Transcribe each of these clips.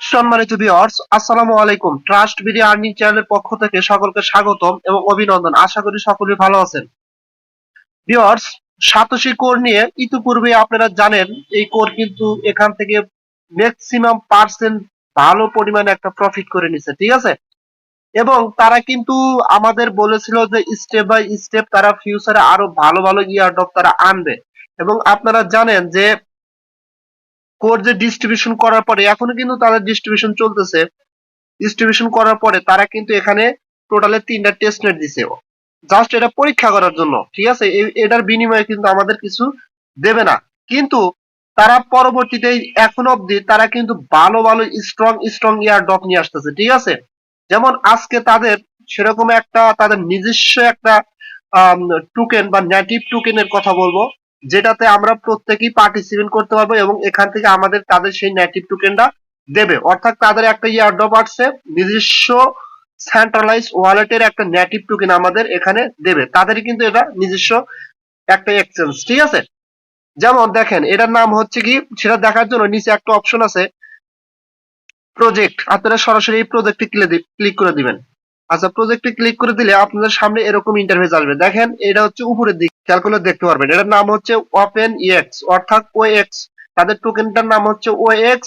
সম্মানিত ভিউয়ার্স, আসসালামু আলাইকুম। ট্রাস্ট ভিডিও আর্নিং চ্যানেলের পক্ষ থেকে সকলকে স্বাগতম এবং অভিনন্দন। আশা করি সকলেই ভালো আছেন। ভিউয়ার্স, সাতোশি কোর নিয়ে ইতিপূর্বে আপনারা জানেন, এই কোর কিন্তু এখান থেকে ম্যাক্সিমাম পার্সেন্ট ভালো পরিমাণে একটা প্রফিট করে নিছে, ঠিক আছে? এবং তারা কিন্তু আমাদের বলেছিল যে স্টেপ বাই স্টেপ তারা ফিউচারে আরো ভালো ভালো ইয়ারড্রপ তারা আনবে। এবং আপনারা জানেন যে কোর যে ডিস্ট্রিবিউশন করার পরে এখনো কিন্তু তাদের ডিস্ট্রিবিউশন চলতেছে। ডিস্ট্রিবিউশন করার পরে তারা কিন্তু এখানে টোটালে 3টা টেস্ট নেট দিছে, জাস্ট এটা পরীক্ষা করার জন্য, ঠিক আছে? এটার বিনিময়ে কিন্তু আমাদের কিছু দেবে না। কিন্তু তারা পরবর্তীতে এখন অব্দি তারা কিন্তু ভালো ভালো স্ট্রং স্ট্রং ইয়ার ড্রপ নিয়ে আসতেছে, ঠিক আছে? যেমন আজকে তাদের সেরকম একটা তাদের নিজস্ব একটা টোকেন বা নেটিভ টোকেনের কথা বলবো, যেটাতে আমরা প্রত্যেকেই পার্টিসিপেট করতে পারবো এবং এখান থেকে আমাদের তাদের সেই নেটিভ টোকেনটা দেবে। অর্থাৎ তাদের একটা ইয়ারড্রপ আসছে, নিজস্ব সেন্ট্রালাইজ ওয়ালেটের একটা নেটিভ টোকেন আমাদের এখানে দেবে। তাদের কিন্তু এটা নিজস্ব একটা এক্সচেঞ্জ, ঠিক আছে? যেমন দেখেন, এটার নাম হচ্ছে কি, সেটা দেখার জন্য নিচে একটা অপশন আছে প্রজেক্ট। আপনারা সরাসরি এই প্রজেক্টে ক্লিক করে দিবেন। আচ্ছা, প্রজেক্টে ক্লিক করে দিলে আপনাদের সামনে এরকম ইন্টারফেস আসবে। দেখেন, এটা হচ্ছে উপরের দিক, খেয়াল করলে দেখতে পারবেন। এটার নাম হচ্ছে OpenEX অর্থাৎ OEX। তাদের টোকেনটার নাম হচ্ছে OEX।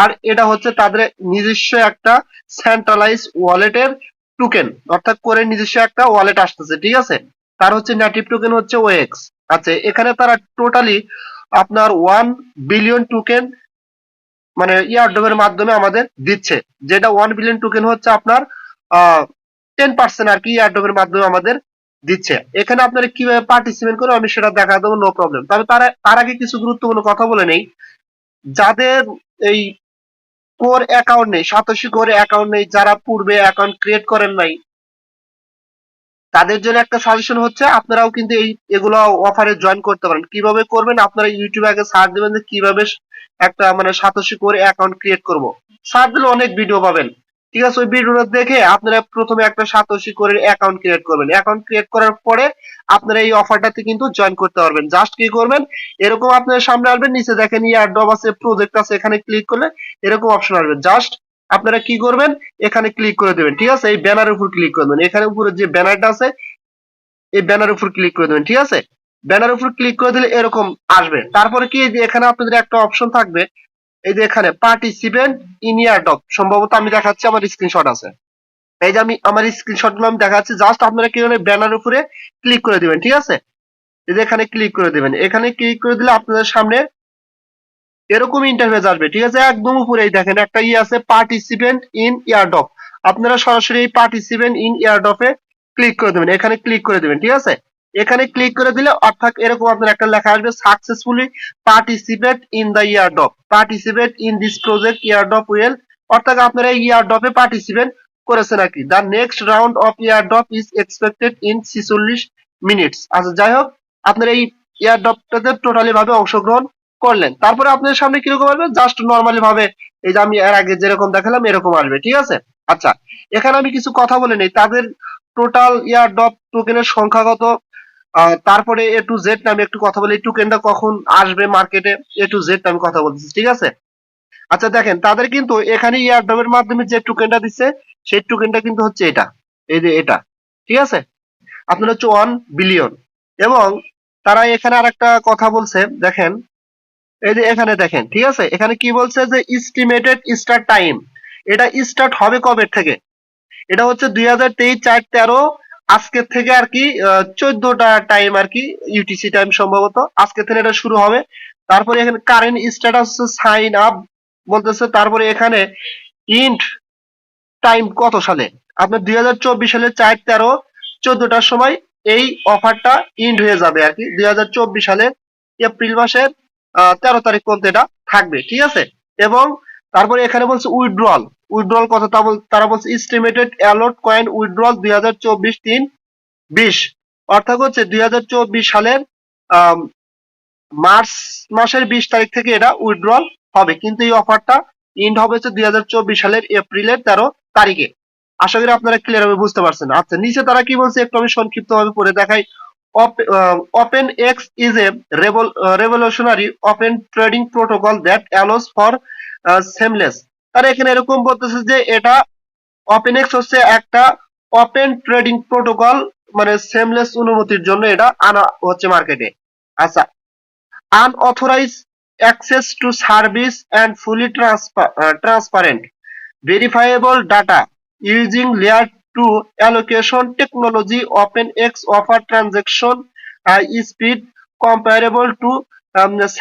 আর এটা হচ্ছে তাদের নিজস্ব একটা সেন্ট্রালাইজ ওয়ালেটের টোকেন, অর্থাৎ করে নিজস্ব একটা ওয়ালেট আসতেছে, ঠিক আছে? তার হচ্ছে নেটিভ টোকেন হচ্ছে OEX। আচ্ছা, এখানে তারা টোটালি আপনার 1 বিলিয়ন টোকেন মানে ইয়ারড্রপের মাধ্যমে আমাদের দিচ্ছে, যেটা 1 বিলিয়ন টোকেন হচ্ছে আপনার 10% আর কি ইয়ারড্রপের মাধ্যমে আমাদের দিচ্ছে। এখানে আপনারা কিভাবে পার্টিসিপেট করবেন আমি সেটা দেখা দেবো, নো প্রবলেম। তবে তার আগে কিছু গুরুত্বপূর্ণ কথা বলে নেই। যাদের এই কোর অ্যাকাউন্ট নেই, সাতোশি কোর অ্যাকাউন্ট নেই, যারা পূর্বে অ্যাকাউন্ট ক্রিয়েট করেন নাই, তাদের জন্য একটা সাজেশন হচ্ছে আপনারাও কিন্তু এগুলো অফারে জয়েন করতে পারেন। কিভাবে করবেন, আপনারা ইউটিউবে আগে সার্চ দিবেন যে কিভাবে একটা মানে সাতোশি কোর অ্যাকাউন্ট ক্রিয়েট করব। সার্চ দিলে অনেক ভিডিও পাবেন, ঠিক আছে? ওই ভিডিওটা দেখে আপনারা প্রথমে একটা সাতোশি কোরের অ্যাকাউন্ট ক্রিয়েট করবেন। অ্যাকাউন্ট ক্রিয়েট করার পরে আপনারা এই অফারটাতে কিন্তু জয়েন করতে পারবেন। জাস্ট কি করবেন, এরকম আপনার সামনে আসবে, নিচে দেখেন ইয়ারড্রপ আছে, প্রজেক্ট আছে, এখানে ক্লিক করলে এরকম অপশন আসবে। জাস্ট আপনারা কি করবেন, এখানে ক্লিক করে দেবেন, ঠিক আছে? এই ব্যানারের উপর ক্লিক করবেন। এখানে উপরে যে ব্যানারটা আছে এই ব্যানার উপর ক্লিক করে দেবেন, ঠিক আছে? ব্যানার উপর ক্লিক করে দিলে এরকম আসবে। তারপরে কি, যে এখানে আপনাদের একটা অপশন থাকবে, এই যে এখানে পার্টিসিপেন্ট ইন ইয়ারড্রপ, সম্ভবত আমি দেখাচ্ছি, আমার স্ক্রিনশট আছে। এই যে আমি আমার স্ক্রিনশট গুলো আমি দেখাচ্ছি। জাস্ট আপনারা কি করবেন, ব্যানার উপরে ক্লিক করে দিবেন, ঠিক আছে? এই যে এখানে ক্লিক করে দিবেন। এখানে ক্লিক করে দিলে আপনাদের সামনে এরকম ইন্টারফেস আসবে, ঠিক আছে? একদম উপরেই দেখেন একটা আছে, পার্টিসিপেন্ট ইন ইয়ারড্রপ। আপনারা সরাসরি এই পার্টিসিপেন্ট ইন ইয়ারড্রপে ক্লিক করে দেবেন। এখানে ক্লিক করে দিবেন, ঠিক আছে? এখানে ক্লিক করে দিলে অর্থাৎ এরকম আপনার একটা লেখা আসবে, successfully participate in the airdrop, participate in this project airdrop will. অর্থাৎ আপনারা এই ইয়ারড্রপে পার্টিসিপেট করেছেন আর কি। The next round of airdrop is expected in 46 minutes. আচ্ছা, যাই হোক, আপনারা এই ইয়ারড্রপটাতে টোটালি ভাবে অংশগ্রহণ করলেন। তারপরে আপনাদের সামনে কিরকম আসবে, জাস্ট নর্মালি ভাবে এই যে আমি এর আগে যেরকম দেখালাম এরকম আসবে, ঠিক আছে? আচ্ছা, এখানে আমি কিছু কথা বলে নেই। তাদের টোটাল ইয়ারড্রপ টোকেনের সংখ্যা কত, তারপরে এ টু জেড আমি একটু কথা বলি। টোকেনটা কখন আসবে মার্কেটে, এ টু জেড আমি কথা বলতেছি, ঠিক আছে? আচ্ছা, দেখেন তাদের কিন্তু এখানে ইয়ারড্রপের মাধ্যমে যে টোকেনটা দিচ্ছে সেই টোকেনটা কিন্তু হচ্ছে এটা, এই যে এটা, ঠিক আছে? আপনার হচ্ছে 1 বিলিয়ন। এবং তারা এখানে আরেকটা কথা বলছে, দেখেন এই যে এখানে দেখেন, ঠিক আছে? এখানে কি বলছে যে এস্টিমেটেড স্টার্ট টাইম, এটা স্টার্ট হবে কবে থেকে? এটা হচ্ছে 2023 4/13 আজকের থেকে আর কি, 14টা টাইম আর কি, ইউটিসি টাইম সম্ভবত আজকে থেকে এটা শুরু হবে। তারপরে এখানে কারেন্ট স্ট্যাটাস সাইন আপ বলতেছে। তারপরে এখানে ইন্ট টাইম কত সালে, আপনার 2024 সালে 4/13 14টার সময় এই অফারটা ইন্ড হয়ে যাবে আর কি। 2024 সালের এপ্রিল মাসের 13 তারিখ পর্যন্ত এটা থাকবে, ঠিক আছে? এবং তারপরে এখানে বলছে উইথড্রল, উইথড্রল কথা তারা বলছে এস্টিমেটেড অ্যালোট কয়েন উইথড্রল 2024 3/20, অর্থাৎ হচ্ছে 2024 সালের মার্চ মাসের 20 তারিখ থেকে এটা উইথড্রল হবে। কিন্তু এই অফারটা ইন্ড হবে হচ্ছে 2024 সালের এপ্রিলের 13 তারিখে। আশা করি আপনারা ক্লিয়ার ভাবে বুঝতে পারছেন। আচ্ছা, নিচে তারা কি বলছে একটু আমি সংক্ষিপ্ত ভাবে পড়ে দেখাই। OpenEX is a revolutionary open trading protocol that allows for seamless তারা এখানে এরকম বলতেছে যে এটা OpenEX হচ্ছে একটা ওপেন ট্রেডিং প্রোটোকল, মানে সেমলেস অনুমতির জন্য এটা আনা হচ্ছে মার্কেটে। আচ্ছা, unauthorized access to service and fully transparent verifiable data using layer 2 allocation technology. OpenEX offer transaction speed comparable to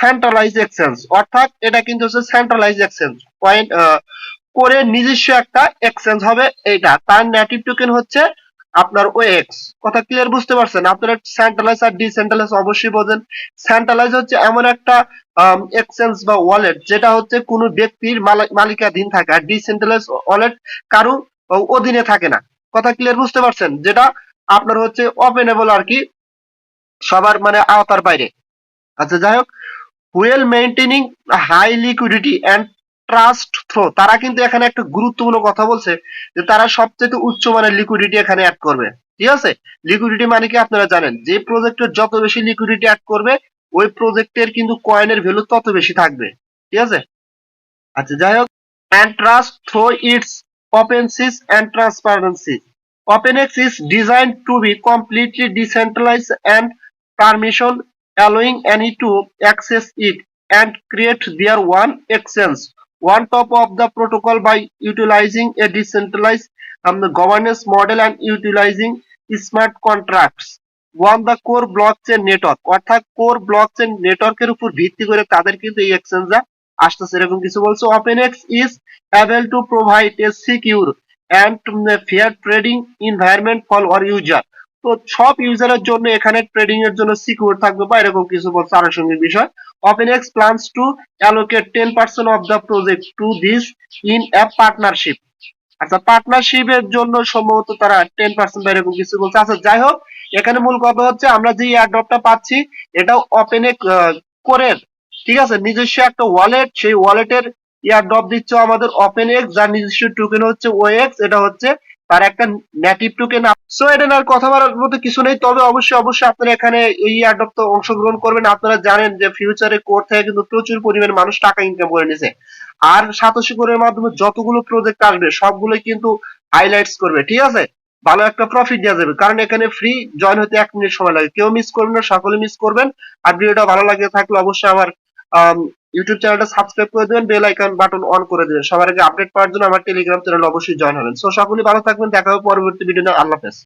centralized exchange, অর্থাৎ এটা কিন্তু হচ্ছে সেন্ট্রালাইজ এক্সচেঞ্জ পয়েন্ট করে নিজস্ব একটা এক্সচেঞ্জ হবে। এইটা তার নেটিভ টোকেন হচ্ছে আপনার ওএক্স। কথা ক্লিয়ার বুঝতে পারছেন? আপনারা সেন্ট্রালাইজ আর ডিসেন্ট্রালাইজ অবশ্যই বোঝেন। সেন্ট্রালাইজ হচ্ছে এমন একটা এক্সচেঞ্জ বা ওয়ালেট যেটা হচ্ছে কোনো ব্যক্তির মালিকাধীন থাকে, আর ডিসেন্ট্রালাইজ ওয়ালেট কারো অধীনে থাকে না। কথা ক্লিয়ার বুঝতে পারছেন? যেটা আপনার হচ্ছে ওপেনেবল আর কি, সবার মানে আওতার বাইরে। আচ্ছা যাই হোক, while maintaining high liquidity and trust through, তারা কিন্তু এখানে একটা গুরুত্বপূর্ণ কথা বলছে যে তারা সবচেয়ে উচ্চ মানের লিকুইডিটি এখানে অ্যাড করবে। ঠিক আছে, লিকুইডিটি মানে কি আপনারা জানেন, যে প্রজেক্টের যত বেশি লিকুইডিটি অ্যাড করবে ওই প্রজেক্টের কিন্তু কয়েনের ভ্যালু তত বেশি থাকবে। ঠিক আছে, আচ্ছা যাই হোক, and trust through its openness and transparency. OpenEX is designed to be completely decentralized and permission allowing any to access it and create their one exchange on top of the protocol by utilizing a decentralized governance model and utilizing smart contracts on the core blockchain network, অর্থাৎ core blockchain নেটওয়ার্কের উপর ভিত্তি করে তাদের কিন্তু এই এক্সচেঞ্জটা আসতেছে, এরকম কিছু বলছে। OpenEX is able to provide a secure and fair trading environment for our user. তো সব ইউজারের জন্য এখানে ট্রেডিং এর জন্য সিকিউর থাকবে বা এরকম কিছু বলছে আনুষঙ্গিক বিষয়। OpenEX plans to allocate 10% of the project to this in a partnership. আচ্ছা, পার্টনারশিপের জন্য সম্ভবত তারা 10% বা এরকম কিছু বলছে। আচ্ছা যাই হোক, এখানে মূল কথা হচ্ছে আমরা যে এয়ারড্রপটা পাচ্ছি এটা OpenEX কোরের, ঠিক আছে, নিজস্ব একটা ওয়ালেট, সেই ওয়ালেটের এয়ারড্রপ দিচ্ছে আমাদের OpenEX, যার নিজস্ব টোকেন হচ্ছে OEX, এটা হচ্ছে তার একটা নেটিভ টোকেন। সো এটা আর কথা বলার মতো কিছু নেই, তবে অবশ্যই অবশ্যই আপনারা এখানে এই এয়ারড্রপ তো অংশগ্রহণ করবেন। আপনারা জানেন যে ফিউচারে কোর থেকে কিন্তু প্রচুর পরিমাণে মানুষ টাকা ইনকাম করে নিছে, আর সাতোশি কোরের মাধ্যমে যতগুলো প্রজেক্ট আসবে সবগুলোই কিন্তু হাইলাইটস করবে। ঠিক আছে, ভালো একটা প্রফিট দেওয়া যাবে, কারণ এখানে ফ্রি জয়েন হতে 1 মিনিট সময় লাগে। কেউ মিস করবেন না, সকলে মিস করবেন। আর ভিডিওটা ভালো লাগে থাকলে অবশ্যই আমার ইউটিউব চ্যানেলটা সাবস্ক্রাইব করে দেবেন, বেল আইকন বাটন অন করে দেবেন, সবার আগে আপডেট পাওয়ার জন্য আমার টেলিগ্রাম চ্যানেল অবশ্যই জয়েন হবেন। সো সকলেই ভালো থাকবেন, দেখা হবে পরবর্তী ভিডিওতে। আল্লাহ হাফেজ।